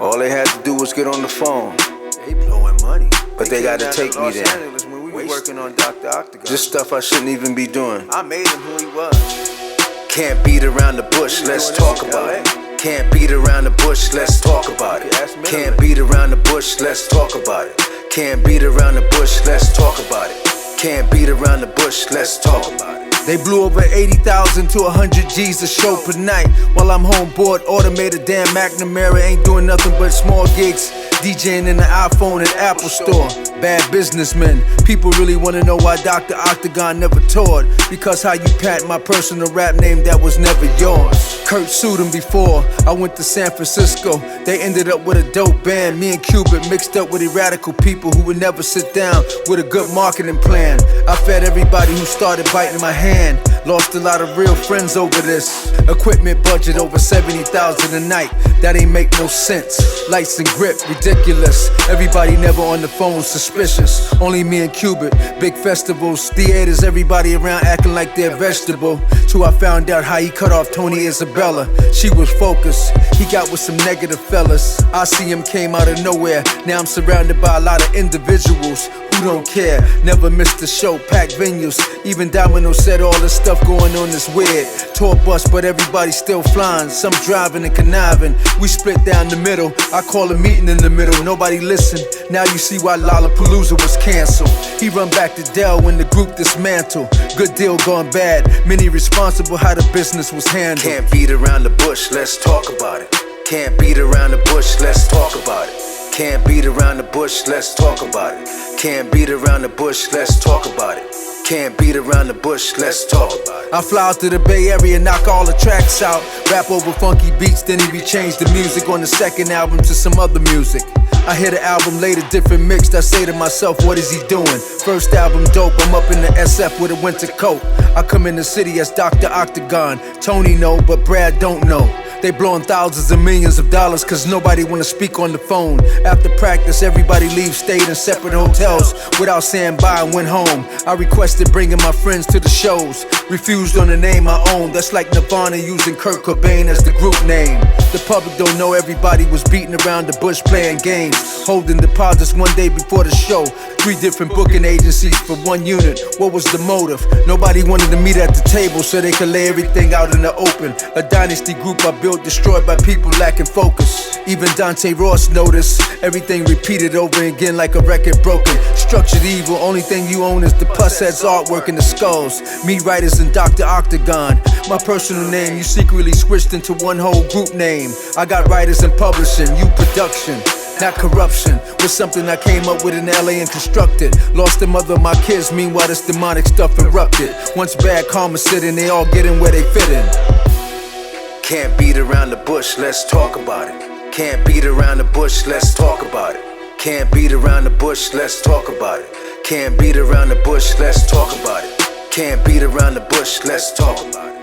All they had to do was get on the phone. They blowing money. But they gotta take me there. When we were working on Dr.Octagon. Just stuff I shouldn't even be doing. I made him who he was. Can't beat around the bush, let's talk about it. Can't beat around the bush, let's talk about it. Can't beat around the bush, let's talk about it. Can't beat around the bush, let's talk about it. Can't beat around the bush, let's talk about it. They blew over 80,000 to 100 G's a show per night. While I'm home bored, automated damn McNamara ain't doing nothing but small gigs. DJing in the iPhone and Apple store. Bad businessmen. People really wanna know why Dr. Octagon never toured. Because how you patent my personal rap name that was never yours. Kurt sued him before I went to San Francisco. They ended up with a dope band. Me and Cubit mixed up with radical people who would never sit down with a good marketing plan. I fed everybody who started biting my hand. Lost a lot of real friends over this. Equipment budget over 70,000 a night. That ain't make no sense. Lights and grip, ridiculous. Everybody never on the phone, suspicious. Only me and Cubit. Big festivals, theaters, everybody around acting like they're vegetable. Till I found out how he cut off Tony Isabella. She was focused. He got with some negative fellas. I see him came out of nowhere. Now I'm surrounded by a lot of individuals who don't care. Never missed a show, packed venues. Even Domino said all this stuff going on is weird. Tour bus, but everybody still flying. Some driving and conniving. We split down the middle. I call a meeting in the middle. Nobody listened. Now you see why Lollapalooza was canceled. He run back to Dell when the group dismantled. Good deal gone bad. Many responsible how the business was handled. Can't beat around the bush, let's talk about it. Can't beat around the bush, let's talk about it. Can't beat around the bush, let's talk about it. Can't beat around the bush, let's talk about it. Can't beat around the bush, let's talk about it. I fly out to the Bay Area, knock all the tracks out. Rap over funky beats, then he rechanged the music on the second album to some other music. I hear the album later, different mixed. I say to myself, what is he doing? First album dope, I'm up in the SF with a winter coat. I come in the city as Dr. Octagon. Tony know, but Brad don't know. They blowing thousands and millions of dollars cause nobody wanna speak on the phone. After practice, everybody leaves, stayed in separate hotels without saying bye and went home. I requested bringing my friends to the shows. Refused on the name I own. That's like Nirvana using Kurt Cobain as the group name. The public don't know everybody was beating around the bush playing games. Holding deposits one day before the show. 3 different booking agencies for 1 unit. What was the motive? Nobody wanted to meet at the table so they could lay everything out in the open. A dynasty group I built destroyed by people lacking focus. Even Dante Ross noticed everything repeated over again like a record broken. Structured evil, only thing you own is the pus heads artwork and the skulls. Me writers and Dr. Octagon. My personal name you secretly switched into one whole group name. I got writers and publishing, you production. Not corruption, was something I came up with in LA and constructed. Lost the mother of my kids, meanwhile this demonic stuff erupted. Once bad karma sitting, they all get in where they fit in. Can't beat around the bush, let's talk about it. Can't beat around the bush, let's talk about it. Can't beat around the bush, let's talk about it. Can't beat around the bush, let's talk about it. Can't beat around the bush, let's talk about it.